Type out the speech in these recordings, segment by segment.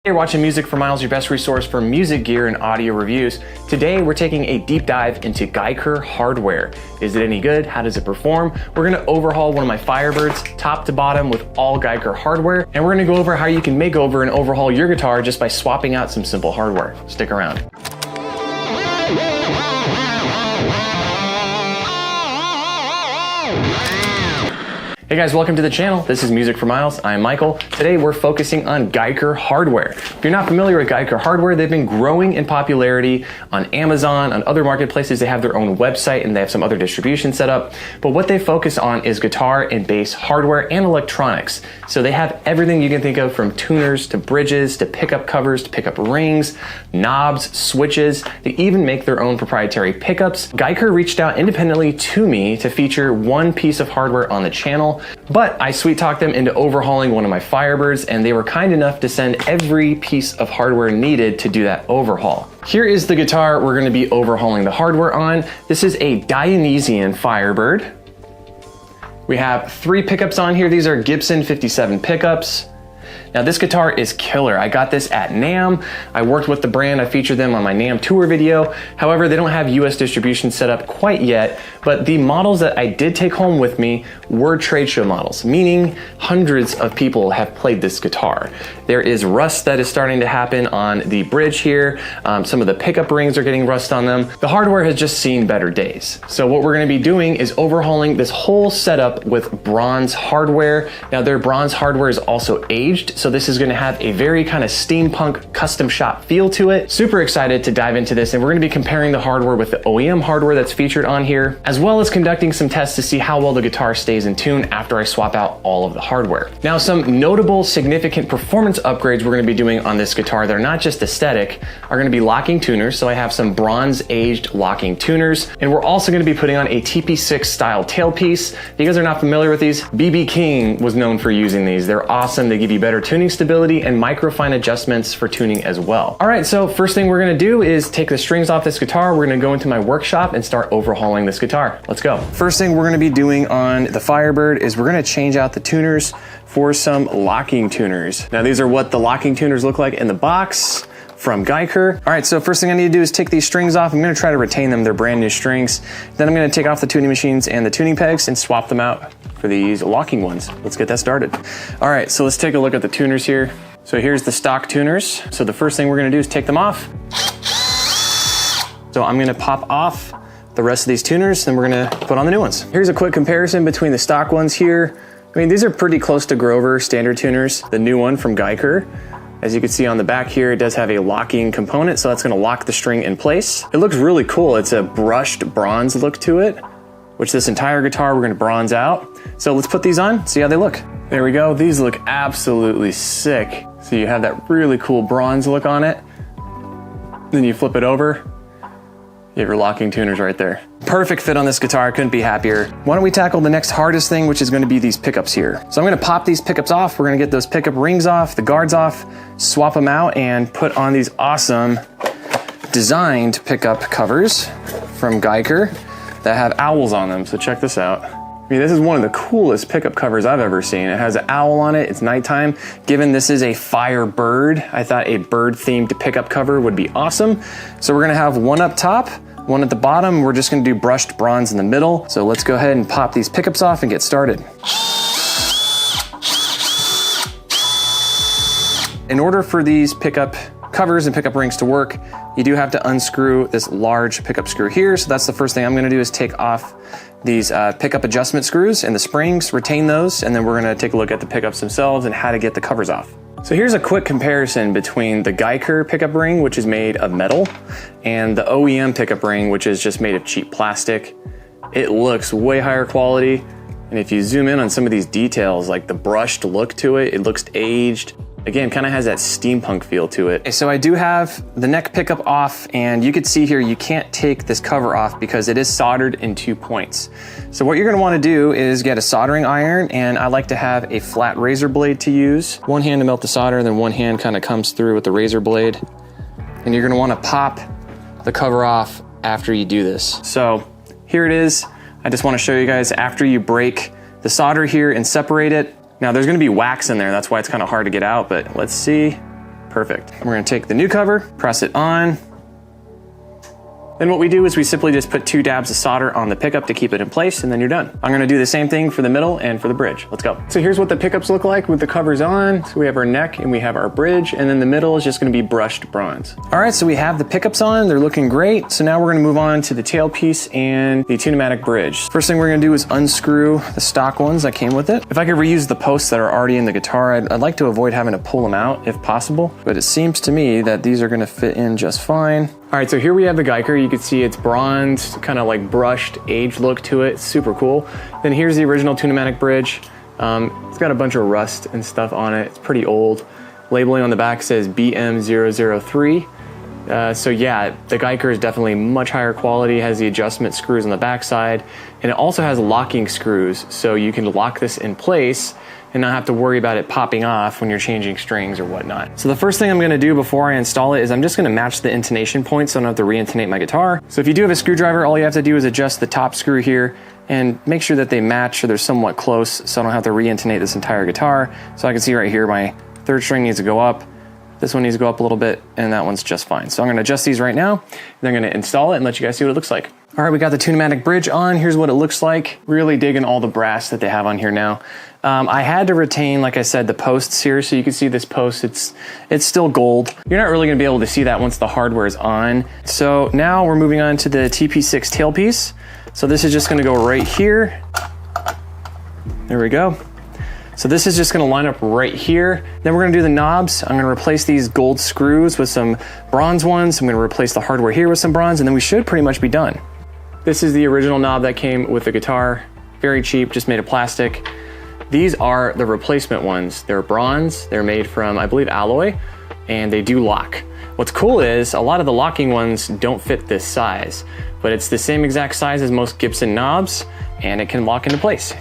You're watching Music for Miles, your best resource for music gear and audio reviews. Today, we're taking a deep dive into Guyker hardware. Is it any good? How does it perform? We're gonna overhaul one of my Firebirds, top to bottom with all Guyker hardware, and we're gonna go over how you can make over and overhaul your guitar just by swapping out some simple hardware. Stick around. Hey guys, welcome to the channel. This is Music for Miles. I'm Michael. Today we're focusing on Guyker hardware. If you're not familiar with Guyker hardware, they've been growing in popularity on Amazon, on other marketplaces. They have their own website and they have some other distribution set up. But what they focus on is guitar and bass hardware and electronics. So they have everything you can think of, from tuners to bridges to pickup covers to pickup rings, knobs, switches. They even make their own proprietary pickups. Guyker reached out independently to me to feature one piece of hardware on the channel. But I sweet talked them into overhauling one of my Firebirds, and they were kind enough to send every piece of hardware needed to do that overhaul. Here is the guitar we're going to be overhauling the hardware on. This is a Dionysian Firebird. We have 3 pickups on here. These are Gibson 57 pickups. Now this guitar is killer. I got this at NAMM. I worked with the brand. I featured them on my NAMM tour video. However, they don't have US distribution set up quite yet, but the models that I did take home with me were trade show models, meaning hundreds of people have played this guitar. There is rust that is starting to happen on the bridge here. Some of the pickup rings are getting rust on them. The hardware has just seen better days. So what we're gonna be doing is overhauling this whole setup with bronze hardware. Now their bronze hardware is also aged, so this is gonna have a very kind of steampunk custom shop feel to it. Super excited to dive into this, and we're gonna be comparing the hardware with the OEM hardware that's featured on here, as well as conducting some tests to see how well the guitar stays in tune after I swap out all of the hardware. Now, some notable significant performance upgrades we're gonna be doing on this guitar that are not just aesthetic are gonna be locking tuners. So I have some bronze aged locking tuners, and we're also gonna be putting on a TP6 style tailpiece. If you guys are not familiar with these, BB King was known for using these. They're awesome. They give you better tuning stability and microfine adjustments for tuning as well. All right, so first thing we're gonna do is take the strings off this guitar. We're gonna go into my workshop and start overhauling this guitar. Let's go. First thing we're gonna be doing on the Firebird is we're gonna change out the tuners for some locking tuners. Now these are what the locking tuners look like in the box from Guyker. All right, so first thing I need to do is take these strings off. I'm gonna try to retain them. They're brand new strings. Then I'm gonna take off the tuning machines and the tuning pegs and swap them out for these locking ones. Let's get that started. All right, so let's take a look at the tuners here. So here's the stock tuners. So the first thing we're gonna do is take them off. So I'm gonna pop off the rest of these tuners, then we're gonna put on the new ones. Here's a quick comparison between the stock ones here. I mean, these are pretty close to Grover standard tuners. The new one from Guyker, as you can see on the back here, it does have a locking component, so that's gonna lock the string in place. It looks really cool. It's a brushed bronze look to it, which this entire guitar we're gonna bronze out. So let's put these on, see how they look. There we go. These look absolutely sick. So you have that really cool bronze look on it. Then you flip it over, you have your locking tuners right there. Perfect fit on this guitar, I couldn't be happier. Why don't we tackle the next hardest thing, which is gonna be these pickups here. So I'm gonna pop these pickups off. We're gonna get those pickup rings off, the guards off, swap them out, and put on these awesome designed pickup covers from Guyker that have owls on them. So check this out. I mean, this is one of the coolest pickup covers I've ever seen. It has an owl on it, it's nighttime. Given this is a Firebird, I thought a bird themed pickup cover would be awesome. So we're gonna have one up top, one at the bottom. We're just gonna do brushed bronze in the middle. So let's go ahead and pop these pickups off and get started. In order for these pickup covers and pickup rings to work, you do have to unscrew this large pickup screw here. So that's the first thing I'm gonna do, is take off these pickup adjustment screws and the springs, retain those, and then we're gonna take a look at the pickups themselves and how to get the covers off. So here's a quick comparison between the Guyker pickup ring, which is made of metal, and the OEM pickup ring, which is just made of cheap plastic. It looks way higher quality, and if you zoom in on some of these details, like the brushed look to it, it looks aged. Again, kind of has that steampunk feel to it. Okay, so I do have the neck pickup off, and you can see here, you can't take this cover off because it is soldered in 2 points. So what you're gonna wanna do is get a soldering iron, and I like to have a flat razor blade to use. One hand to melt the solder, then one hand kind of comes through with the razor blade. And you're gonna wanna pop the cover off after you do this. So here it is. I just wanna show you guys, after you break the solder here and separate it. Now there's gonna be wax in there, that's why it's kind of hard to get out, but let's see. Perfect. We're gonna take the new cover, press it on. Then what we do is we simply just put 2 dabs of solder on the pickup to keep it in place, and then you're done. I'm gonna do the same thing for the middle and for the bridge. Let's go. So here's what the pickups look like with the covers on. So we have our neck and we have our bridge, and then the middle is just gonna be brushed bronze. All right, so we have the pickups on, they're looking great. So now we're gonna move on to the tailpiece and the Tune-o-matic bridge. First thing we're gonna do is unscrew the stock ones that came with it. If I could reuse the posts that are already in the guitar, I'd like to avoid having to pull them out if possible, but it seems to me that these are gonna fit in just fine. All right, so here we have the Guyker. You can see it's bronze, kind of like brushed, aged look to it. Super cool. Then here's the original Tune-o-matic bridge. It's got a bunch of rust and stuff on it. It's pretty old. Labeling on the back says BM003. So yeah, the Guyker is definitely much higher quality, has the adjustment screws on the back side, and it also has locking screws, so you can lock this in place and not have to worry about it popping off when you're changing strings or whatnot. So the first thing I'm gonna do before I install it is I'm just gonna match the intonation points so I don't have to re-intonate my guitar. So if you do have a screwdriver, all you have to do is adjust the top screw here and make sure that they match or they're somewhat close so I don't have to re-intonate this entire guitar. So I can see right here, my 3rd string needs to go up, this one needs to go up a little bit, and that one's just fine. So I'm gonna adjust these right now, then I'm gonna install it and let you guys see what it looks like. All right, we got the Tune-o-matic bridge on. Here's what it looks like. Really digging all the brass that they have on here now. I had to retain, like I said, the posts here, so you can see this post, it's still gold. You're not really gonna be able to see that once the hardware is on. So now we're moving on to the TP6 tailpiece. So this is just gonna go right here. There we go. So this is just gonna line up right here. Then we're gonna do the knobs. I'm gonna replace these gold screws with some bronze ones. I'm gonna replace the hardware here with some bronze, and then we should pretty much be done. This is the original knob that came with the guitar. Very cheap, just made of plastic. These are the replacement ones. They're bronze, they're made from, I believe, alloy, and they do lock. What's cool is a lot of the locking ones don't fit this size, but it's the same exact size as most Gibson knobs, and it can lock into place.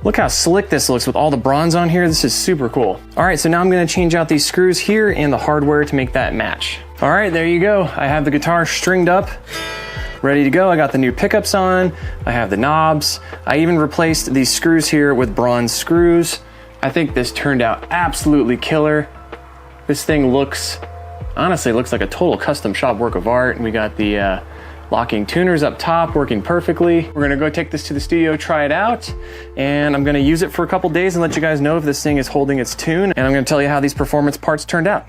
Look how slick this looks with all the bronze on here. This is super cool. All right, so now I'm gonna change out these screws here and the hardware to make that match. All right, there you go. I have the guitar stringed up, ready to go. I got the new pickups on. I have the knobs. I even replaced these screws here with bronze screws. I think this turned out absolutely killer. This thing honestly looks like a total custom shop work of art. We got the locking tuners up top working perfectly. We're gonna go take this to the studio, try it out, and I'm gonna use it for a couple days and let you guys know if this thing is holding its tune, and I'm gonna tell you how these performance parts turned out.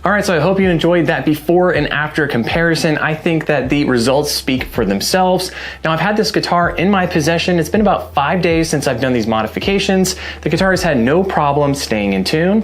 All right, so I hope you enjoyed that before and after comparison. I think that the results speak for themselves. Now, I've had this guitar in my possession. It's been about 5 days since I've done these modifications. The guitar has had no problem staying in tune.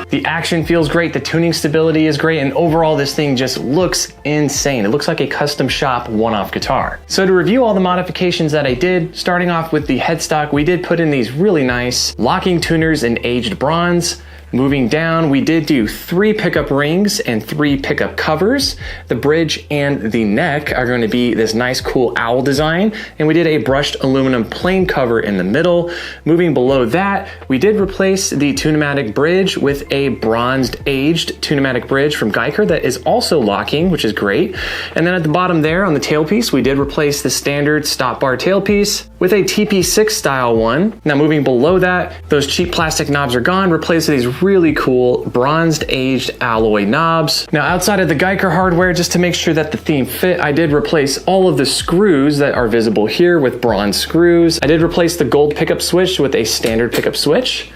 The action feels great, the tuning stability is great, and overall this thing just looks insane. It looks like a custom shop one-off guitar. So to review all the modifications that I did, starting off with the headstock, we did put in these really nice locking tuners in aged bronze. Moving down, we did do 3 pickup rings and 3 pickup covers. The bridge and the neck are going to be this nice cool owl design, and we did a brushed aluminum plain cover in the middle. Moving below that, we did replace the Tune-o-matic bridge with a bronzed aged Tune-o-matic bridge from Guyker that is also locking, which is great. And then at the bottom there on the tailpiece, we did replace the standard stop bar tailpiece with a TP6 style one. Now moving below that, those cheap plastic knobs are gone, replaced with these really cool bronzed aged alloy knobs. Now outside of the Guyker hardware, just to make sure that the theme fit, I did replace all of the screws that are visible here with bronze screws. I did replace the gold pickup switch with a standard pickup switch.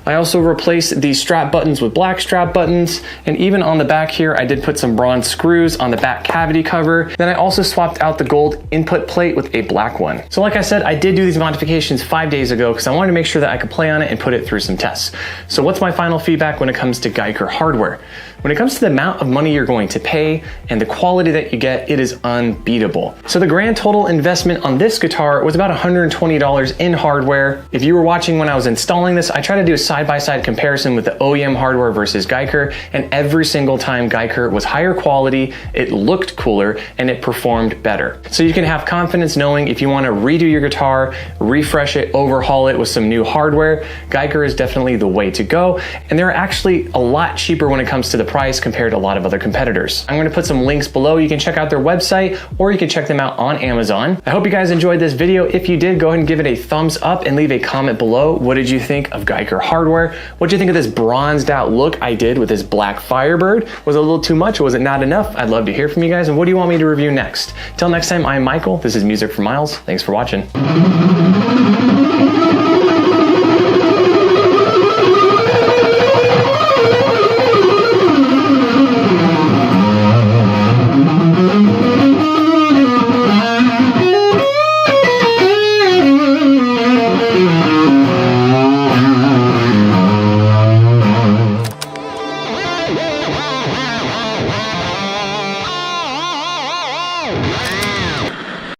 I also replaced the strap buttons with black strap buttons, and even on the back here, I did put some bronze screws on the back cavity cover. Then I also swapped out the gold input plate with a black one. So like I said, I did do these modifications 5 days ago because I wanted to make sure that I could play on it and put it through some tests. So what's my final feedback when it comes to Guyker hardware? When it comes to the amount of money you're going to pay and the quality that you get, it is unbeatable. So the grand total investment on this guitar was about $120 in hardware. If you were watching when I was installing this, I tried to do a side-by-side comparison with the OEM hardware versus Guyker, and every single time Guyker was higher quality, it looked cooler, and it performed better. So you can have confidence knowing if you want to redo your guitar, refresh it, overhaul it with some new hardware, Guyker is definitely the way to go. And they're actually a lot cheaper when it comes to the price compared to a lot of other competitors. I'm going to put some links below. You can check out their website or you can check them out on Amazon. I hope you guys enjoyed this video. If you did, go ahead and give it a thumbs up and leave a comment below. What did you think of Guyker hardware? What do you think of this bronzed out look I did with this black Firebird? Was it a little too much? Was it not enough? I'd love to hear from you guys. And what do you want me to review next? Till next time, I'm Michael. This is Music for Miles. Thanks for watching.